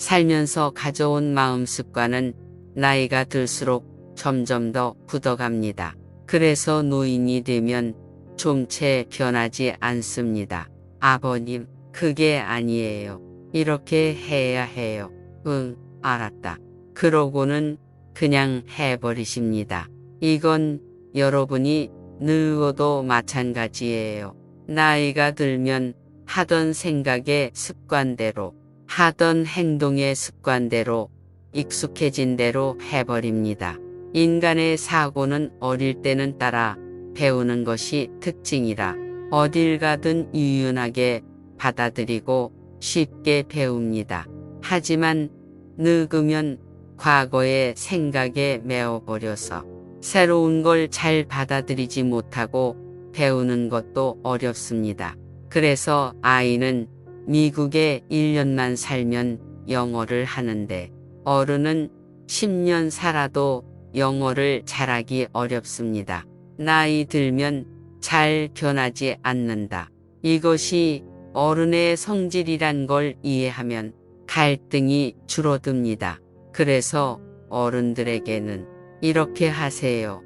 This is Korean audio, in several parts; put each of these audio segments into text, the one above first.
살면서 가져온 마음 습관은 나이가 들수록 점점 더 굳어갑니다. 그래서 노인이 되면 좀 채 변하지 않습니다. 아버님, 그게 아니에요. 이렇게 해야 해요. 응, 알았다. 그러고는 그냥 해버리십니다. 이건 여러분이 늙어도 마찬가지예요. 나이가 들면 하던 생각의 습관대로, 하던 행동의 습관대로 익숙해진 대로 해버립니다. 인간의 사고는 어릴 때는 따라 배우는 것이 특징이라 어딜 가든 유연하게 받아들이고 쉽게 배웁니다. 하지만 늙으면 과거의 생각에 매어버려서 새로운 걸 잘 받아들이지 못하고 배우는 것도 어렵습니다. 그래서 아이는 미국에 1년만 살면 영어를 하는데 어른은 10년 살아도 영어를 잘하기 어렵습니다. 나이 들면 잘 변하지 않는다. 이것이 어른의 성질이란 걸 이해하면 갈등이 줄어듭니다. 그래서 어른들에게는 이렇게 하세요,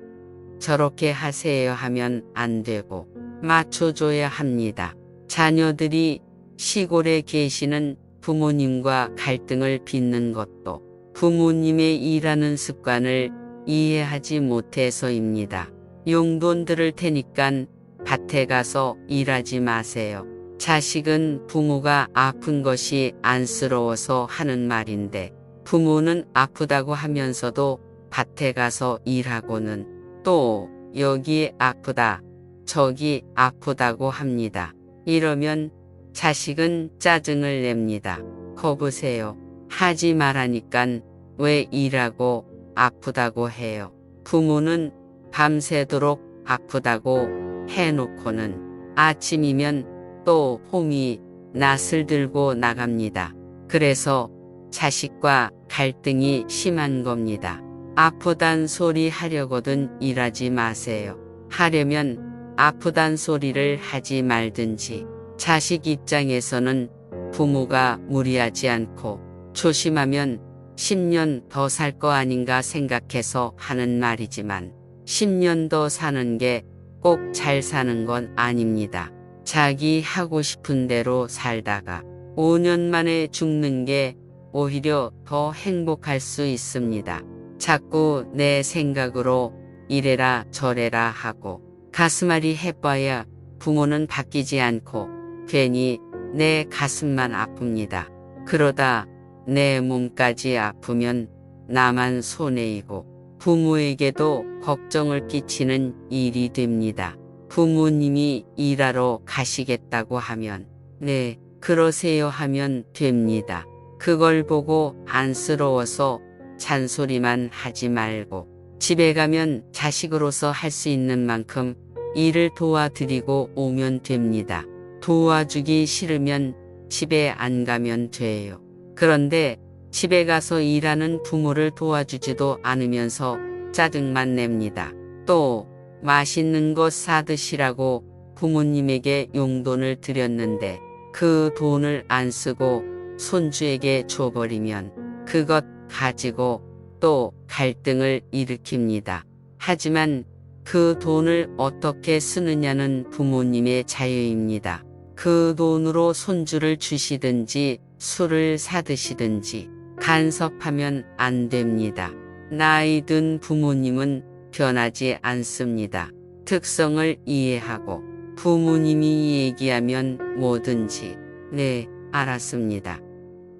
저렇게 하세요 하면 안 되고 맞춰줘야 합니다. 자녀들이 시골에 계시는 부모님과 갈등을 빚는 것도 부모님의 일하는 습관을 이해하지 못해서입니다. 용돈 들을 테니깐 밭에 가서 일하지 마세요. 자식은 부모가 아픈 것이 안쓰러워서 하는 말인데 부모는 아프다고 하면서도 밭에 가서 일하고는 또 여기 아프다, 저기 아프다고 합니다. 이러면 자식은 짜증을 냅니다. 거보세요. 하지 말라니깐 왜 일하고 아프다고 해요. 부모는 밤새도록 아프다고 해놓고는 아침이면 또 홈이 낫을 들고 나갑니다. 그래서 자식과 갈등이 심한 겁니다. 아프단 소리 하려거든 일하지 마세요. 하려면 아프단 소리를 하지 말든지. 자식 입장에서는 부모가 무리하지 않고 조심하면 10년 더 살 거 아닌가 생각해서 하는 말이지만 10년 더 사는 게 꼭 잘 사는 건 아닙니다. 자기 하고 싶은 대로 살다가 5년 만에 죽는 게 오히려 더 행복할 수 있습니다. 자꾸 내 생각으로 이래라 저래라 하고 가슴앓이 해봐야 부모는 바뀌지 않고 괜히 내 가슴만 아픕니다. 그러다 내 몸까지 아프면 나만 손해이고 부모에게도 걱정을 끼치는 일이 됩니다. 부모님이 일하러 가시겠다고 하면 네, 그러세요 하면 됩니다. 그걸 보고 안쓰러워서 잔소리만 하지 말고 집에 가면 자식으로서 할 수 있는 만큼 일을 도와드리고 오면 됩니다. 도와주기 싫으면 집에 안 가면 돼요. 그런데 집에 가서 일하는 부모를 도와주지도 않으면서 짜증만 냅니다. 또 맛있는 거 사드시라고 부모님에게 용돈을 드렸는데 그 돈을 안 쓰고 손주에게 줘버리면 그것 가지고 또 갈등을 일으킵니다. 하지만 그 돈을 어떻게 쓰느냐는 부모님의 자유입니다. 그 돈으로 손주를 주시든지 술을 사드시든지 간섭하면 안 됩니다. 나이 든 부모님은 변하지 않습니다. 특성을 이해하고 부모님이 얘기하면 뭐든지 네, 알았습니다.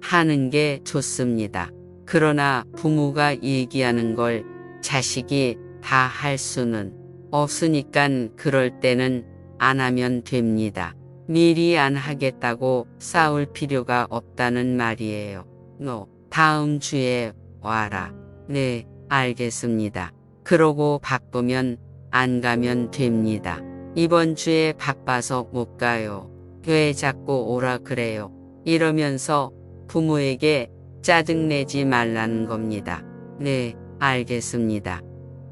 하는 게 좋습니다. 그러나 부모가 얘기하는 걸 자식이 다 할 수는 없으니깐 그럴 때는 안 하면 됩니다. 미리 안 하겠다고 싸울 필요가 없다는 말이에요. 너 다음 주에 와라. 네, 알겠습니다. 그러고 바쁘면 안 가면 됩니다. 이번 주에 바빠서 못 가요. 왜 자꾸 오라 그래요. 이러면서 부모에게 짜증내지 말라는 겁니다. 네, 알겠습니다.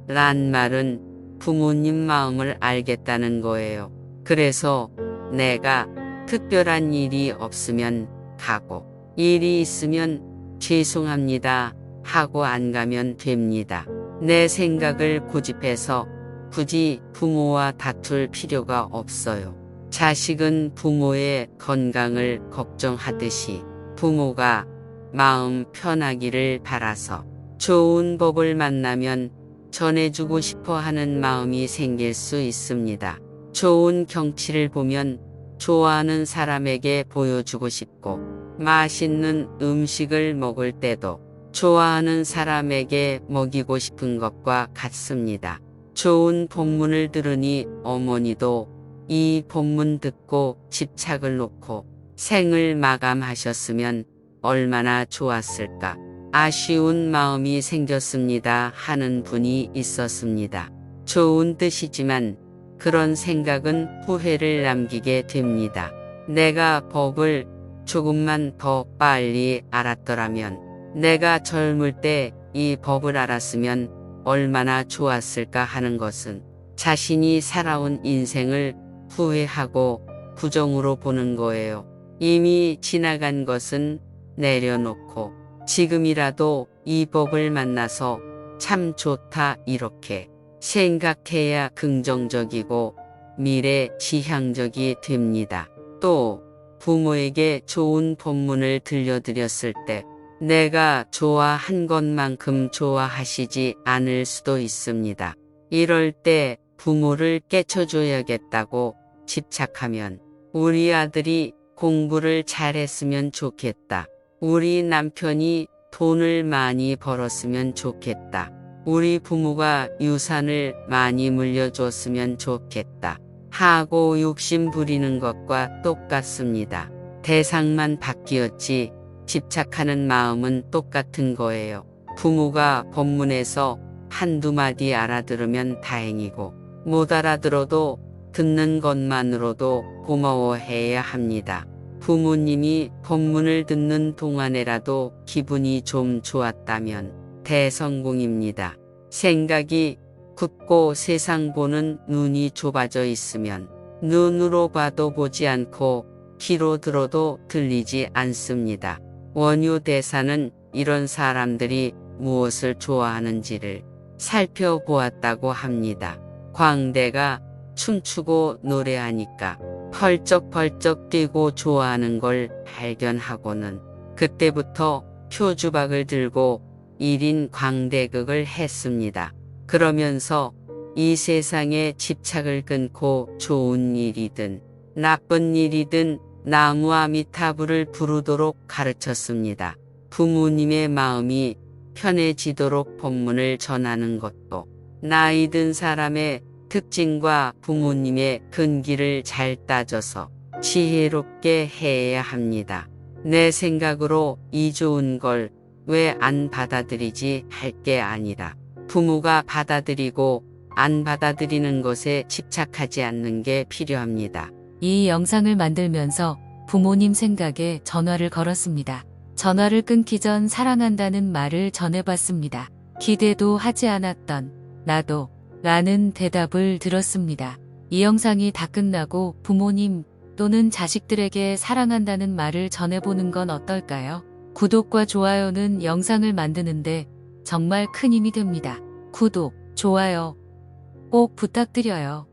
란 말은 부모님 마음을 알겠다는 거예요. 그래서 내가 특별한 일이 없으면 가고 일이 있으면 죄송합니다 하고 안 가면 됩니다. 내 생각을 고집해서 굳이 부모와 다툴 필요가 없어요. 자식은 부모의 건강을 걱정하듯이 부모가 마음 편하기를 바라서 좋은 법을 만나면 전해주고 싶어 하는 마음이 생길 수 있습니다. 좋은 경치를 보면 좋아하는 사람에게 보여주고 싶고 맛있는 음식을 먹을 때도 좋아하는 사람에게 먹이고 싶은 것과 같습니다. 좋은 본문을 들으니 어머니도 이 본문 듣고 집착을 놓고 생을 마감하셨으면 얼마나 좋았을까. 아쉬운 마음이 생겼습니다 하는 분이 있었습니다. 좋은 뜻이지만 그런 생각은 후회를 남기게 됩니다. 내가 법을 조금만 더 빨리 알았더라면, 내가 젊을 때 이 법을 알았으면 얼마나 좋았을까 하는 것은 자신이 살아온 인생을 후회하고 부정으로 보는 거예요. 이미 지나간 것은 내려놓고 지금이라도 이 법을 만나서 참 좋다 이렇게 생각해야 긍정적이고 미래지향적이 됩니다. 또 부모에게 좋은 본문을 들려드렸을 때 내가 좋아한 것만큼 좋아하시지 않을 수도 있습니다. 이럴 때 부모를 깨쳐줘야겠다고 집착하면 우리 아들이 공부를 잘했으면 좋겠다. 우리 남편이 돈을 많이 벌었으면 좋겠다. 우리 부모가 유산을 많이 물려줬으면 좋겠다. 하고 욕심 부리는 것과 똑같습니다. 대상만 바뀌었지 집착하는 마음은 똑같은 거예요. 부모가 법문에서 한두 마디 알아들으면 다행이고 못 알아들어도 듣는 것만으로도 고마워해야 합니다. 부모님이 법문을 듣는 동안에라도 기분이 좀 좋았다면 대성공입니다. 생각이 굳고 세상 보는 눈이 좁아져 있으면 눈으로 봐도 보지 않고 귀로 들어도 들리지 않습니다. 원효 대사는 이런 사람들이 무엇을 좋아하는지를 살펴보았다고 합니다. 광대가 춤추고 노래하니까 펄쩍펄쩍 뛰고 좋아하는 걸 발견하고는 그때부터 표주박을 들고 1인 광대극을 했습니다. 그러면서 이 세상에 집착을 끊고 좋은 일이든 나쁜 일이든 나무 아미타불을 부르도록 가르쳤습니다. 부모님의 마음이 편해지도록 법문을 전하는 것도 나이 든 사람의 특징과 부모님의 근기를 잘 따져서 지혜롭게 해야 합니다. 내 생각으로 이 좋은 걸 왜 안 받아들이지 할 게 아니라 부모가 받아들이고 안 받아들이는 것에 집착하지 않는 게 필요합니다. 이 영상을 만들면서 부모님 생각에 전화를 걸었습니다. 전화를 끊기 전 사랑한다는 말을 전해봤습니다. 기대도 하지 않았던 나도 라는 대답을 들었습니다. 이 영상이 다 끝나고 부모님 또는 자식들에게 사랑한다는 말을 전해보는 건 어떨까요? 구독과 좋아요는 영상을 만드는데 정말 큰 힘이 됩니다. 구독, 좋아요 꼭 부탁드려요.